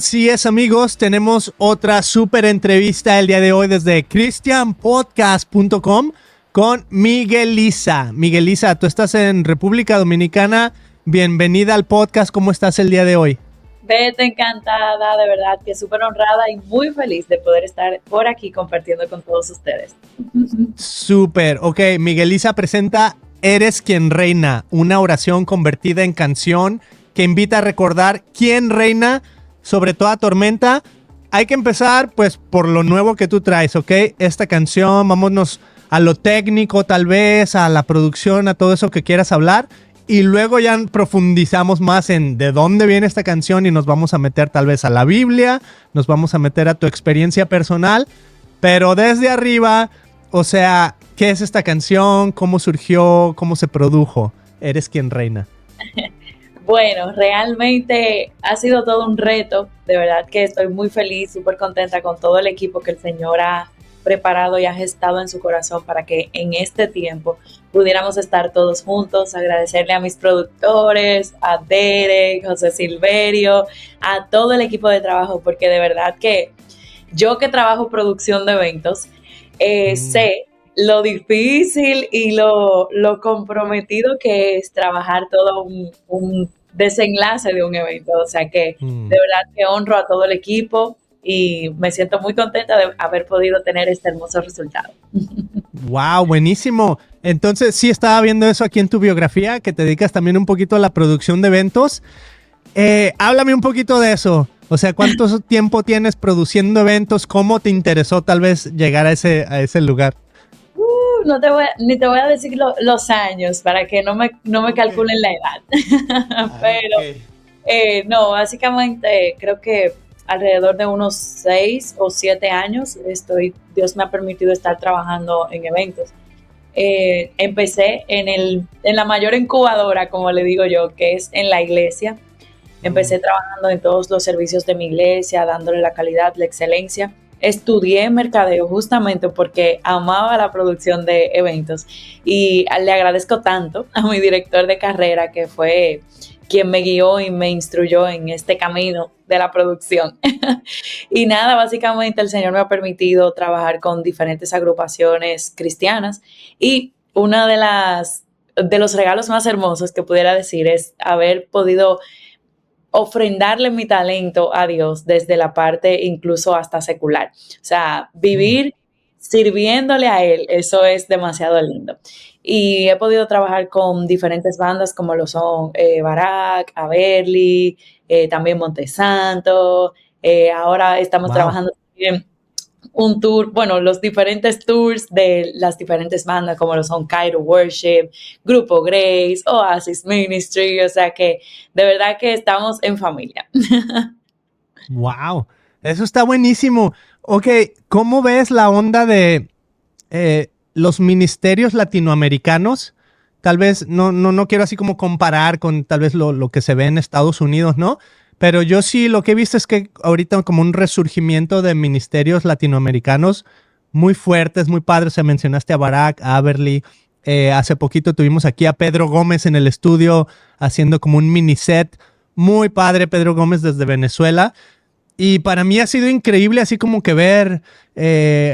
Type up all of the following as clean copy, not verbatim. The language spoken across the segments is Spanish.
Así es, amigos, tenemos otra súper entrevista el día de hoy desde christianpodcast.com con Miguelisa. Miguelisa, tú estás en República Dominicana. Bienvenida al podcast. ¿Cómo estás el día de hoy? Beto, encantada, de verdad que súper honrada y muy feliz de poder estar por aquí compartiendo con todos ustedes. Súper, ok, Miguelisa presenta Eres quien reina, una oración convertida en canción que invita a recordar quién reina sobre toda tormenta. Hay que empezar pues por lo nuevo que tú traes, ¿ok? Esta canción, vámonos a lo técnico tal vez, a la producción, a todo eso que quieras hablar. Y luego ya profundizamos más en de dónde viene esta canción y nos vamos a meter tal vez a la Biblia, nos vamos a meter a tu experiencia personal. Pero desde arriba, o sea, ¿qué es esta canción? ¿Cómo surgió? ¿Cómo se produjo? Eres quien reina. Bueno, realmente ha sido todo un reto. De verdad que estoy muy feliz, súper contenta con todo el equipo que el Señor ha preparado y ha gestado en su corazón para que en este tiempo pudiéramos estar todos juntos. Agradecerle a mis productores, a Derek, José Silverio, a todo el equipo de trabajo, porque de verdad que yo que trabajo producción de eventos, sé lo difícil y lo comprometido que es trabajar todo un desenlace de un evento. O sea que de verdad que honro a todo el equipo y me siento muy contenta de haber podido tener este hermoso resultado. Wow, buenísimo. Entonces sí estaba viendo eso aquí en tu biografía, que te dedicas también un poquito a la producción de eventos. Háblame un poquito de eso. O sea, ¿cuánto tiempo tienes produciendo eventos? ¿Cómo te interesó tal vez llegar a ese lugar? Ni te voy a decir los años para que no me calculen la edad. Pero no, básicamente creo que alrededor de unos 6 o 7 años Dios me ha permitido estar trabajando en eventos. Empecé en la mayor incubadora, como le digo yo, que es en la iglesia. Empecé trabajando en todos los servicios de mi iglesia, dándole la calidad, la excelencia. Estudié mercadeo justamente porque amaba la producción de eventos y le agradezco tanto a mi director de carrera, que fue quien me guió y me instruyó en este camino de la producción. Y nada, básicamente el Señor me ha permitido trabajar con diferentes agrupaciones cristianas y una de los regalos más hermosos que pudiera decir es haber podido ofrendarle mi talento a Dios desde la parte incluso hasta secular. O sea, vivir sirviéndole a Él, eso es demasiado lindo. Y he podido trabajar con diferentes bandas como lo son Barak, Averly, también Montesanto. Ahora estamos trabajando también un tour, bueno, los diferentes tours de las diferentes bandas como lo son Cairo Worship, Grupo Grace, Oasis Ministry, o sea que de verdad que estamos en familia. Wow, eso está buenísimo. Ok, ¿cómo ves la onda de los ministerios latinoamericanos? Tal vez no quiero así como comparar con tal vez lo que se ve en Estados Unidos, ¿no? Pero yo sí lo que he visto es que ahorita como un resurgimiento de ministerios latinoamericanos muy fuertes, muy padres. Se mencionaste a Barak, a Averly. Hace poquito tuvimos aquí a Pedro Gómez en el estudio haciendo como un mini set. Muy padre, Pedro Gómez desde Venezuela. Y para mí ha sido increíble así como que ver,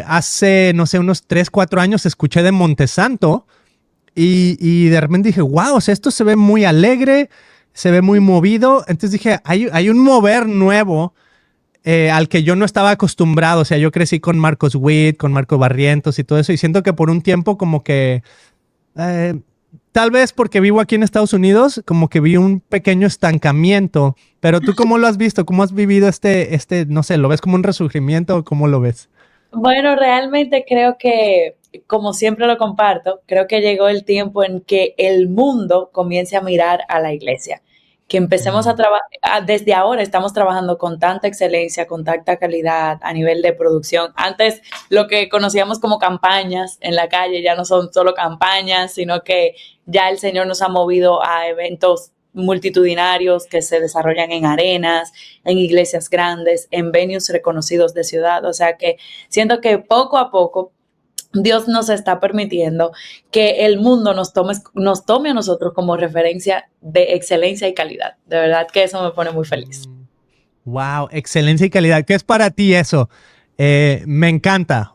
hace, no sé, unos 3, 4 años escuché de Montesanto y de repente dije, wow, o sea, esto se ve muy alegre, se ve muy movido. Entonces dije, hay un mover nuevo al que yo no estaba acostumbrado. O sea, yo crecí con Marcos Witt, con Marco Barrientos y todo eso, y siento que por un tiempo como que... tal vez porque vivo aquí en Estados Unidos, como que vi un pequeño estancamiento. Pero tú, ¿cómo lo has visto? ¿Cómo has vivido no sé, ¿lo ves como un resurgimiento o cómo lo ves? Bueno, realmente creo que, como siempre lo comparto, creo que llegó el tiempo en que el mundo comience a mirar a la iglesia, que empecemos a trabajar, desde ahora estamos trabajando con tanta excelencia, con tanta calidad a nivel de producción. Antes lo que conocíamos como campañas en la calle ya no son solo campañas, sino que ya el Señor nos ha movido a eventos multitudinarios que se desarrollan en arenas, en iglesias grandes, en venues reconocidos de ciudad. O sea que siento que poco a poco Dios nos está permitiendo que el mundo nos tome a nosotros como referencia de excelencia y calidad. De verdad que eso me pone muy feliz. Wow, excelencia y calidad. ¿Qué es para ti eso? Me encanta,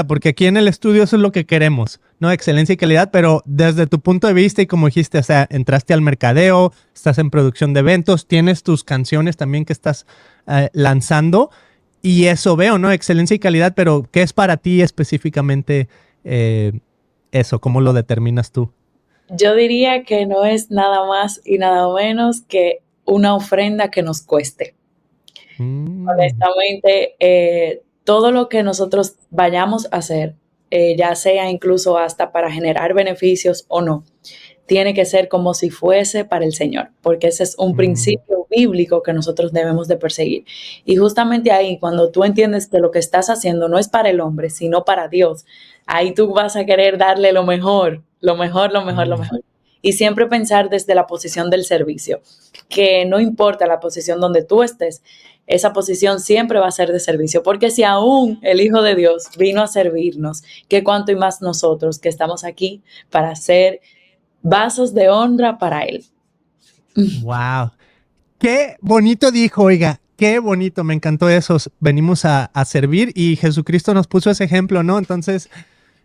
porque aquí en el estudio eso es lo que queremos, ¿no? Excelencia y calidad, pero desde tu punto de vista y como dijiste, o sea, entraste al mercadeo, estás en producción de eventos, tienes tus canciones también que estás lanzando y eso veo, ¿no? Excelencia y calidad, pero ¿qué es para ti específicamente eso? ¿Cómo lo determinas tú? Yo diría que no es nada más y nada menos que una ofrenda que nos cueste. Mm. Honestamente, todo lo que nosotros vayamos a hacer, ya sea incluso hasta para generar beneficios o no, tiene que ser como si fuese para el Señor, porque ese es un Mm. principio bíblico que nosotros debemos de perseguir. Y justamente ahí, cuando tú entiendes que lo que estás haciendo no es para el hombre, sino para Dios, ahí tú vas a querer darle lo mejor, lo mejor, lo mejor, lo Mm. mejor. Y siempre pensar desde la posición del servicio, que no importa la posición donde tú estés, esa posición siempre va a ser de servicio, porque si aún el Hijo de Dios vino a servirnos, que cuánto y más nosotros que estamos aquí para ser vasos de honra para Él. Wow. Qué bonito dijo, oiga, qué bonito, me encantó eso. Venimos a servir y Jesucristo nos puso ese ejemplo, ¿no? Entonces,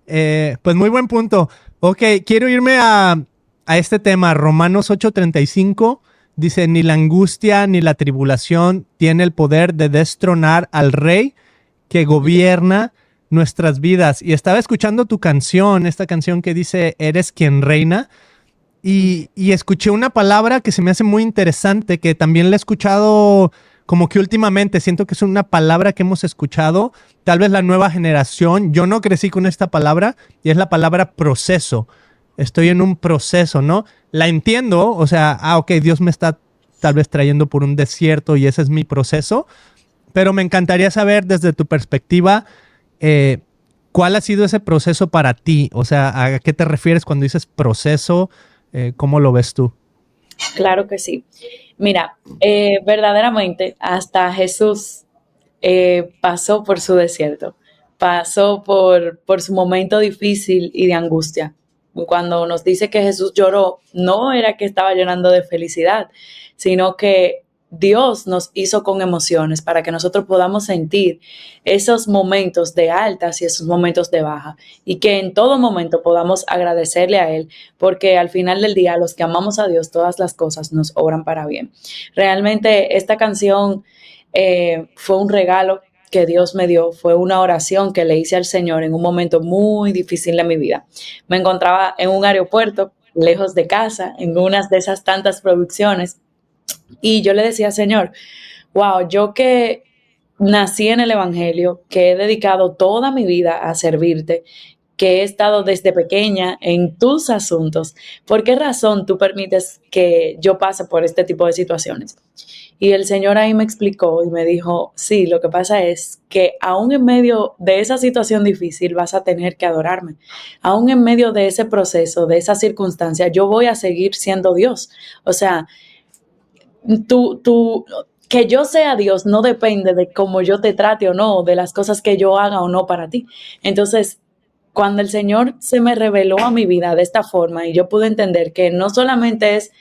pues muy buen punto. Ok, quiero irme a este tema. Romanos 8:35 dice, ni la angustia ni la tribulación tiene el poder de destronar al rey que gobierna nuestras vidas. Y estaba escuchando tu canción, esta canción que dice, eres quien reina. Y escuché una palabra que se me hace muy interesante, que también la he escuchado como que últimamente, siento que es una palabra que hemos escuchado, tal vez la nueva generación, yo no crecí con esta palabra, y es la palabra proceso. Estoy en un proceso, ¿no? La entiendo, o sea, ok, Dios me está tal vez trayendo por un desierto y ese es mi proceso, pero me encantaría saber desde tu perspectiva, eh, ¿cuál ha sido ese proceso para ti? O sea, ¿a qué te refieres cuando dices proceso? ¿Cómo lo ves tú? Claro que sí. Mira, verdaderamente hasta Jesús pasó por su desierto, pasó por su momento difícil y de angustia. Cuando nos dice que Jesús lloró, no era que estaba llorando de felicidad, sino que Dios nos hizo con emociones para que nosotros podamos sentir esos momentos de altas y esos momentos de baja y que en todo momento podamos agradecerle a Él, porque al final del día, los que amamos a Dios, todas las cosas nos obran para bien. Realmente esta canción fue un regalo que Dios me dio, fue una oración que le hice al Señor en un momento muy difícil de mi vida. Me encontraba en un aeropuerto, lejos de casa, en una de esas tantas producciones, y yo le decía, Señor, wow, yo que nací en el Evangelio, que he dedicado toda mi vida a servirte, que he estado desde pequeña en tus asuntos, ¿por qué razón tú permites que yo pase por este tipo de situaciones? Y el Señor ahí me explicó y me dijo, sí, lo que pasa es que aún en medio de esa situación difícil vas a tener que adorarme. Aún en medio de ese proceso, de esa circunstancia, yo voy a seguir siendo Dios. O sea, que yo sea Dios no depende de cómo yo te trate o no, de las cosas que yo haga o no para ti. Entonces, cuando el Señor se me reveló a mi vida de esta forma y yo pude entender que no solamente es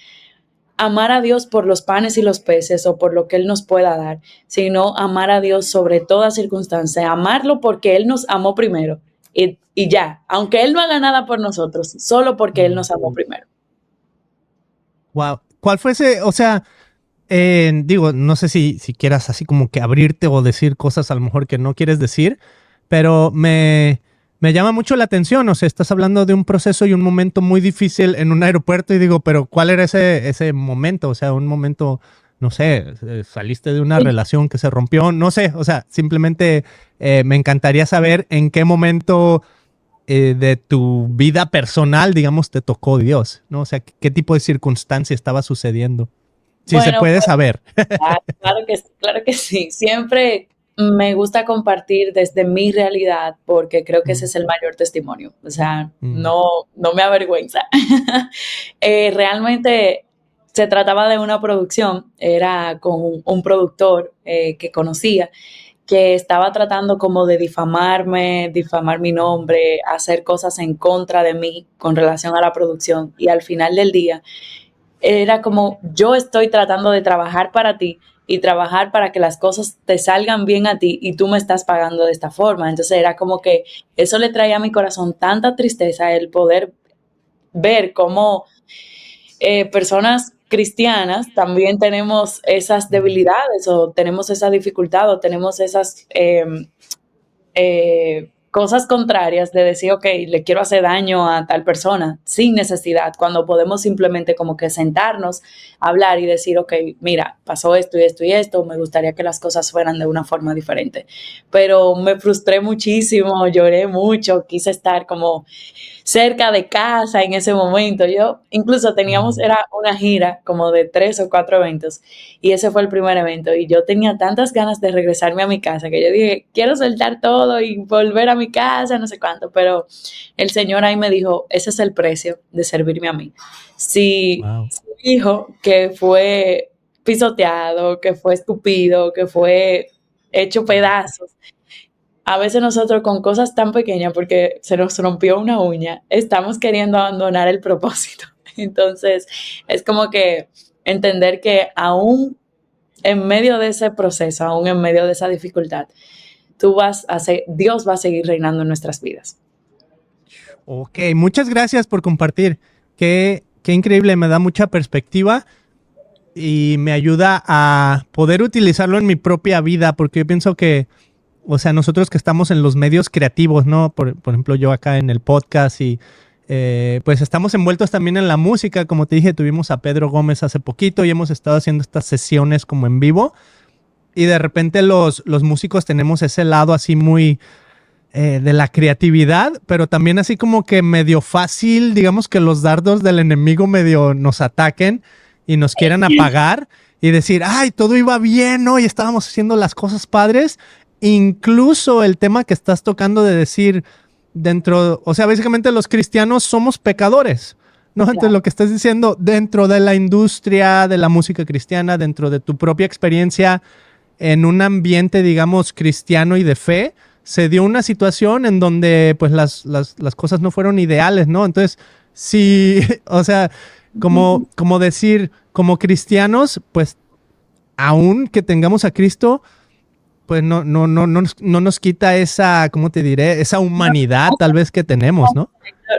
amar a Dios por los panes y los peces o por lo que Él nos pueda dar, sino amar a Dios sobre toda circunstancia, amarlo porque Él nos amó primero y ya, aunque Él no haga nada por nosotros, solo porque Él nos amó primero. Wow. ¿Cuál fue ese, o sea, digo, no sé si quieras así como que abrirte o decir cosas a lo mejor que no quieres decir, pero me llama mucho la atención, o sea, estás hablando de un proceso y un momento muy difícil en un aeropuerto y digo, pero ¿cuál era ese momento? O sea, un momento, no sé, saliste de una relación que se rompió, no sé, o sea, simplemente me encantaría saber en qué momento de tu vida personal, digamos, te tocó Dios, ¿no? O sea, qué tipo de circunstancia estaba sucediendo. Si se Bueno, puede saber. claro que sí. Siempre me gusta compartir desde mi realidad porque creo que ese Mm, es el mayor testimonio. O sea, mm, no me avergüenza. Realmente se trataba de una producción, era con un productor que conocía, que estaba tratando como de difamarme, difamar mi nombre, hacer cosas en contra de mí con relación a la producción. Y al final del día, era como yo estoy tratando de trabajar para ti y trabajar para que las cosas te salgan bien a ti y tú me estás pagando de esta forma. Entonces era como que eso le traía a mi corazón tanta tristeza el poder ver cómo personas cristianas también tenemos esas debilidades o tenemos esa dificultad o tenemos esas cosas contrarias de decir, ok, le quiero hacer daño a tal persona sin necesidad, cuando podemos simplemente como que sentarnos, hablar y decir, ok, mira, pasó esto y esto y esto, me gustaría que las cosas fueran de una forma diferente. Pero me frustré muchísimo, lloré mucho, quise estar como cerca de casa en ese momento. Yo incluso teníamos, era una gira como de 3 o 4 eventos y ese fue el primer evento y yo tenía tantas ganas de regresarme a mi casa que yo dije, quiero soltar todo y volver a mi casa, no sé cuánto, pero el Señor ahí me dijo, ese es el precio de servirme a mí. Si su hijo que fue pisoteado, que fue escupido, que fue hecho pedazos, a veces nosotros con cosas tan pequeñas, porque se nos rompió una uña, estamos queriendo abandonar el propósito. Entonces, es como que entender que aún en medio de ese proceso, aún en medio de esa dificultad, Dios va a seguir reinando en nuestras vidas. Ok, muchas gracias por compartir. Qué increíble, me da mucha perspectiva y me ayuda a poder utilizarlo en mi propia vida, porque yo pienso que, o sea, nosotros que estamos en los medios creativos, ¿no? Por ejemplo, yo acá en el podcast y pues estamos envueltos también en la música. Como te dije, tuvimos a Pedro Gómez hace poquito y hemos estado haciendo estas sesiones como en vivo. Y de repente los músicos tenemos ese lado así muy de la creatividad, pero también así como que medio fácil, digamos que los dardos del enemigo medio nos ataquen y nos quieran apagar y decir, ay, todo iba bien, ¿no? Y estábamos haciendo las cosas padres. Incluso el tema que estás tocando de decir dentro, o sea, básicamente los cristianos somos pecadores, ¿no? Entonces lo que estás diciendo dentro de la industria de la música cristiana, dentro de tu propia experiencia en un ambiente, digamos, cristiano y de fe, se dio una situación en donde pues las cosas no fueron ideales, ¿no? Entonces, sí, o sea, como decir, como cristianos, pues aún que tengamos a Cristo, pues no nos quita esa, ¿cómo te diré? Esa humanidad tal vez que tenemos, ¿no?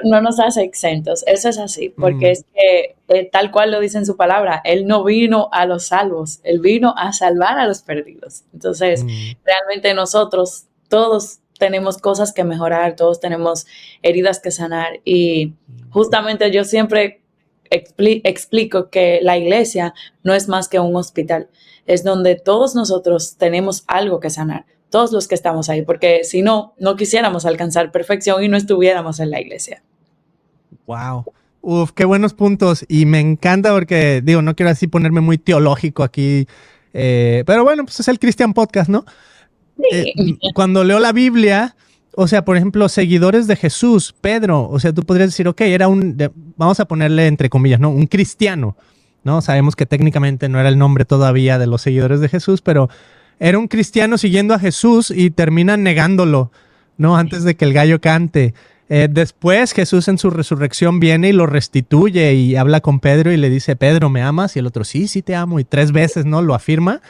No nos hace exentos, eso es así, porque es que tal cual lo dice en su palabra, Él no vino a los salvos, Él vino a salvar a los perdidos. Entonces, realmente nosotros todos tenemos cosas que mejorar, todos tenemos heridas que sanar y justamente yo siempre explico que la iglesia no es más que un hospital, es donde todos nosotros tenemos algo que sanar, todos los que estamos ahí, porque si no, no quisiéramos alcanzar perfección y no estuviéramos en la iglesia. Wow. Uf, qué buenos puntos. Y me encanta porque, digo, no quiero así ponerme muy teológico aquí, pero bueno, pues es el Christian Podcast, ¿no? Sí. Cuando leo la Biblia, o sea, por ejemplo, seguidores de Jesús, Pedro, o sea, tú podrías decir, ok, era vamos a ponerle entre comillas, ¿no? Un cristiano, ¿no? Sabemos que técnicamente no era el nombre todavía de los seguidores de Jesús, pero era un cristiano siguiendo a Jesús y termina negándolo, ¿no? Antes de que el gallo cante. Después Jesús en su resurrección viene y lo restituye y habla con Pedro y le dice, Pedro, ¿me amas? Y el otro, sí, sí te amo. Y 3 veces, ¿no? Lo afirma.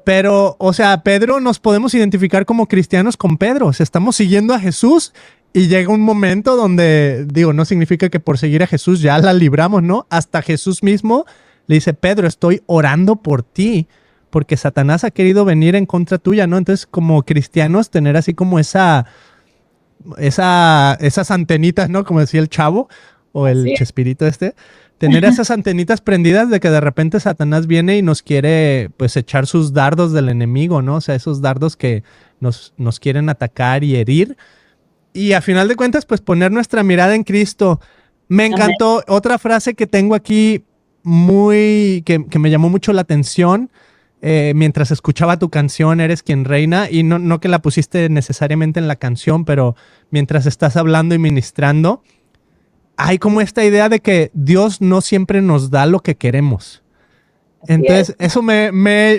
Pero, o sea, Pedro nos podemos identificar como cristianos con Pedro. O sea, estamos siguiendo a Jesús y llega un momento donde, digo, no significa que por seguir a Jesús ya la libramos, ¿no? Hasta Jesús mismo le dice, Pedro, estoy orando por ti porque Satanás ha querido venir en contra tuya, ¿no? Entonces, como cristianos, tener así como esas antenitas, ¿no? Como decía el Chavo o el Chespirito tener esas antenitas prendidas de que de repente Satanás viene y nos quiere pues echar sus dardos del enemigo, ¿no? O sea, esos dardos que nos quieren atacar y herir. Y a final de cuentas, pues poner nuestra mirada en Cristo. Me encantó otra frase que tengo aquí que me llamó mucho la atención mientras escuchaba tu canción, Eres quien reina, y no que la pusiste necesariamente en la canción, pero mientras estás hablando y ministrando, hay como esta idea de que Dios no siempre nos da lo que queremos. Entonces, eso me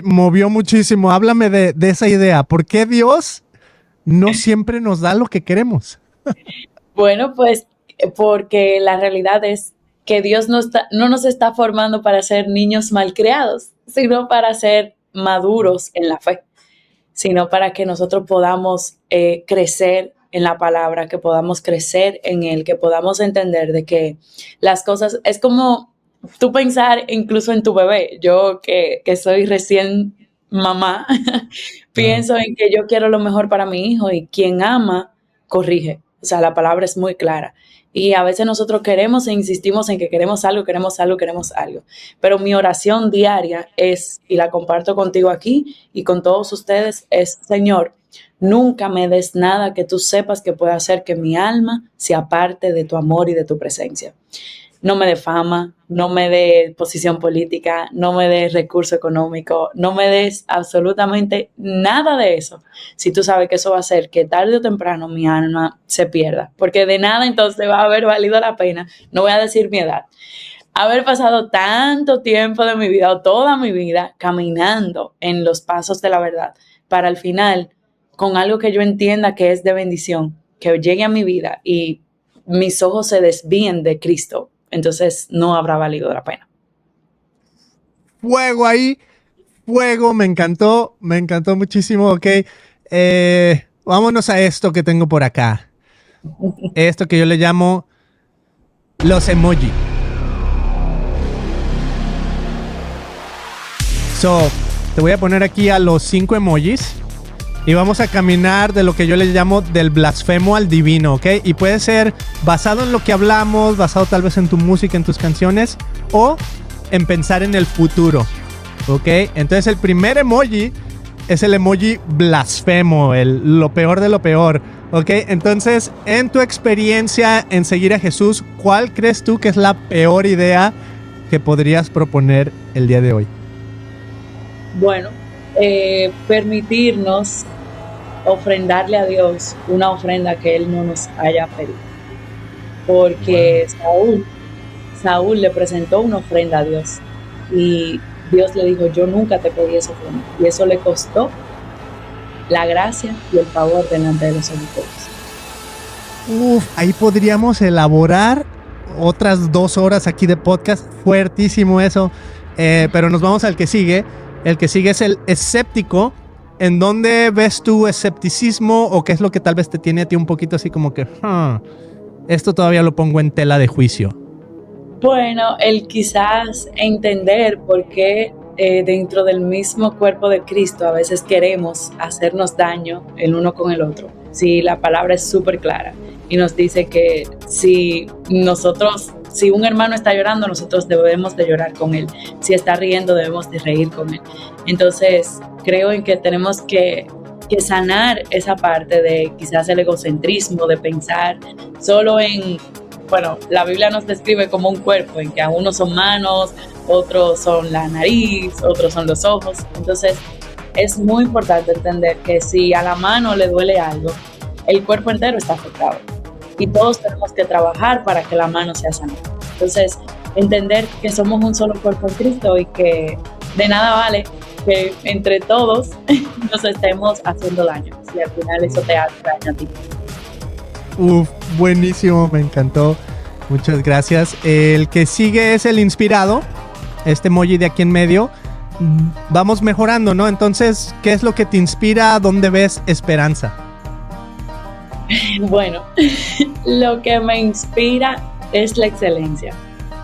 movió muchísimo. Háblame de esa idea. ¿Por qué Dios no siempre nos da lo que queremos? Bueno, pues porque la realidad es que Dios no nos está formando para ser niños malcriados, sino para ser maduros en la fe, sino para que nosotros podamos crecer en la palabra, que podamos crecer en Él, que podamos entender de que las cosas, es como tú pensar incluso en tu bebé. Yo que soy recién mamá, pienso en que yo quiero lo mejor para mi hijo, y quien ama, corrige. O sea, la palabra es muy clara. Y a veces nosotros queremos e insistimos en que queremos algo, queremos algo, queremos algo. Pero mi oración diaria es, y la comparto contigo aquí y con todos ustedes, es: Señor, nunca me des nada que tú sepas que pueda hacer que mi alma se aparte de tu amor y de tu presencia. No me dé fama, no me dé posición política, no me des recurso económico, no me des absolutamente nada de eso. Si tú sabes que eso va a hacer que tarde o temprano mi alma se pierda, porque de nada entonces va a haber valido la pena, no voy a decir mi edad, haber pasado tanto tiempo de mi vida o toda mi vida caminando en los pasos de la verdad, para al final, con algo que yo entienda que es de bendición, que llegue a mi vida y mis ojos se desvíen de Cristo, entonces no habrá valido la pena. Fuego ahí, fuego, me encantó muchísimo, ok. Vámonos a esto que tengo por acá. Esto que yo le llamo los emoji. Te voy a poner aquí a los 5 emojis y vamos a caminar de lo que yo le llamo del blasfemo al divino, ¿ok? Y puede ser basado en lo que hablamos, basado tal vez en tu música, en tus canciones, o en pensar en el futuro, ¿ok? Entonces el primer emoji es el emoji blasfemo, lo peor de lo peor, ¿ok? Entonces, en tu experiencia en seguir a Jesús, ¿cuál crees tú que es la peor idea que podrías proponer el día de hoy? Bueno, permitirnos ofrendarle a Dios una ofrenda que Él no nos haya pedido. Porque Saúl le presentó una ofrenda a Dios y Dios le dijo: yo nunca te pedí esa ofrenda. Y eso le costó la gracia y el favor delante de los ojos. Ahí podríamos elaborar otras 2 horas aquí de podcast. Fuertísimo eso. Pero nos vamos al que sigue. El que sigue es el escéptico. ¿En dónde ves tu escepticismo o qué es lo que tal vez te tiene a ti un poquito así como que esto todavía lo pongo en tela de juicio? Bueno, el quizás entender por qué dentro del mismo cuerpo de Cristo a veces queremos hacernos daño el uno con el otro. Sí, la palabra es súper clara y nos dice que si un hermano está llorando, nosotros debemos de llorar con él. Si está riendo, debemos de reír con él. Entonces, creo en que tenemos que sanar esa parte de quizás el egocentrismo, de pensar solo en... Bueno, la Biblia nos describe como un cuerpo en que a unos son manos, otros son la nariz, otros son los ojos. Entonces, es muy importante entender que si a la mano le duele algo, el cuerpo entero está afectado. Y todos tenemos que trabajar para que la mano sea sana. Entonces, entender que somos un solo cuerpo en Cristo y que de nada vale que entre todos nos estemos haciendo daño. Si al final eso te hace daño a ti. Buenísimo, me encantó. Muchas gracias. El que sigue es el inspirado. Este emoji de aquí en medio. Vamos mejorando, ¿no? Entonces, ¿qué es lo que te inspira? ¿Dónde ves esperanza? Bueno, lo que me inspira es la excelencia.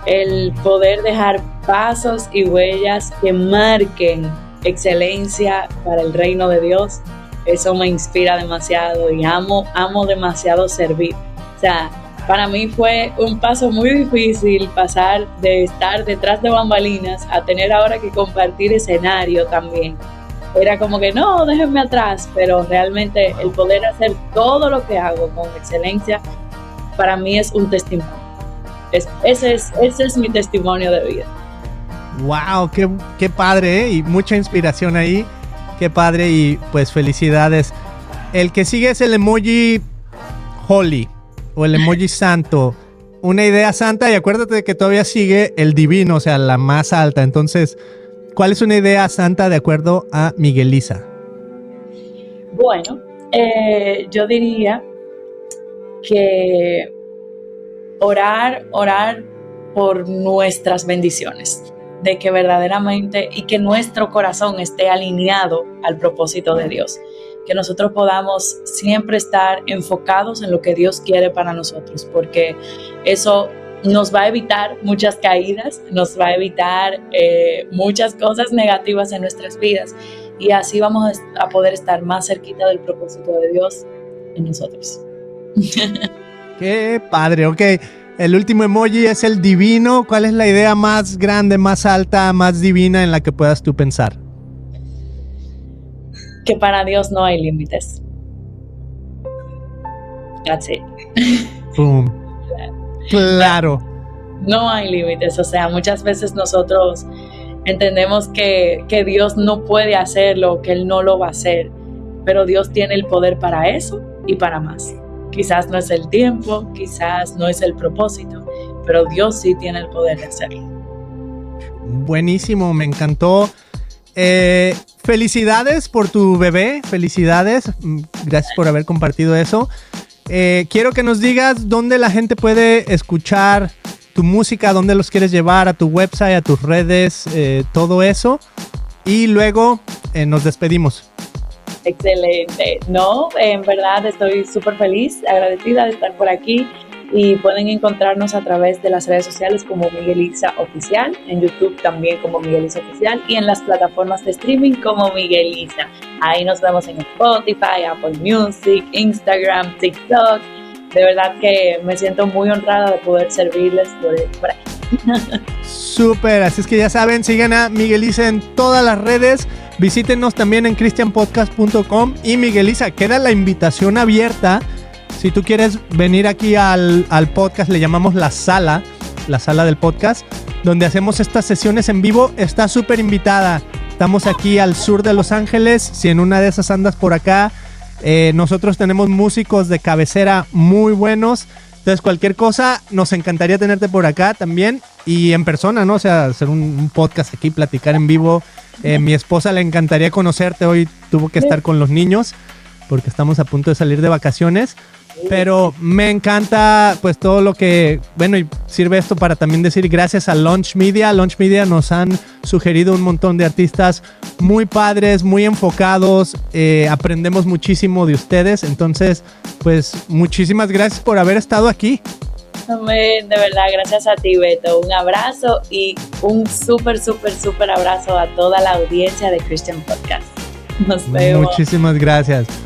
El poder dejar pasos y huellas que marquen excelencia para el reino de Dios. Eso me inspira demasiado y amo demasiado servir. O sea, para mí fue un paso muy difícil pasar de estar detrás de bambalinas a tener ahora que compartir escenario también. Era como que no, déjenme atrás, pero realmente el poder hacer todo lo que hago con excelencia, para mí es un testimonio. Ese es mi testimonio de vida. ¡Wow! ¡Qué padre! Y mucha inspiración ahí. ¡Qué padre! Y pues felicidades. El que sigue es el emoji holy o el emoji santo. Una idea santa, y acuérdate de que todavía sigue el divino, o sea, la más alta. Entonces, ¿cuál es una idea santa de acuerdo a Miguelisa? Bueno, yo diría que orar por nuestras bendiciones. de que verdaderamente y que nuestro corazón esté alineado al propósito de Dios. Que nosotros podamos siempre estar enfocados en lo que Dios quiere para nosotros, porque eso nos va a evitar muchas caídas, nos va a evitar muchas cosas negativas en nuestras vidas, y así vamos a poder estar más cerquita del propósito de Dios en nosotros. Qué padre, ok. El último emoji es el divino. ¿Cuál es la idea más grande, más alta, más divina en la que puedas tú pensar? Que para Dios no hay límites. That's it. Boom. Claro. No hay límites. O sea, muchas veces nosotros entendemos que Dios no puede hacerlo, que Él no lo va a hacer, pero Dios tiene el poder para eso y para más. Quizás no es el tiempo, quizás no es el propósito, pero Dios sí tiene el poder de hacerlo. Buenísimo, me encantó. Felicidades por tu bebé, felicidades. Gracias por haber compartido eso. Quiero que nos digas dónde la gente puede escuchar tu música, dónde los quieres llevar, a tu website, a tus redes, todo eso. Y luego nos despedimos. Excelente. No, en verdad estoy súper feliz, agradecida de estar por aquí, y pueden encontrarnos a través de las redes sociales como Miguel Iza Oficial, en YouTube también como Miguel Iza Oficial, y en las plataformas de streaming como Miguel Iza. Ahí nos vemos en Spotify, Apple Music, Instagram, TikTok. De verdad que me siento muy honrada de poder servirles por aquí. Súper, así es que ya saben, sigan a Miguel Iza en todas las redes. Visítenos también en cristianpodcast.com. Y Miguel Iza, queda la invitación abierta. Si tú quieres venir aquí al podcast, le llamamos la sala del podcast, donde hacemos estas sesiones en vivo. Está súper invitada. Estamos aquí al sur de Los Ángeles. Si en una de esas andas por acá, nosotros tenemos músicos de cabecera muy buenos. Entonces, cualquier cosa, nos encantaría tenerte por acá también. Y en persona, ¿no? O sea, hacer un podcast aquí, platicar en vivo. Mi esposa le encantaría conocerte. Hoy tuvo que estar con los niños porque estamos a punto de salir de vacaciones. Pero me encanta pues todo lo que... Bueno, y sirve esto para también decir gracias a Launch Media. Launch Media nos han sugerido un montón de artistas muy padres, muy enfocados. Aprendemos muchísimo de ustedes. Entonces, pues muchísimas gracias por haber estado aquí. Amén, de verdad, gracias a ti, Beto. Un abrazo y un súper abrazo a toda la audiencia de Christian Podcast. Nos vemos. Muchísimas gracias.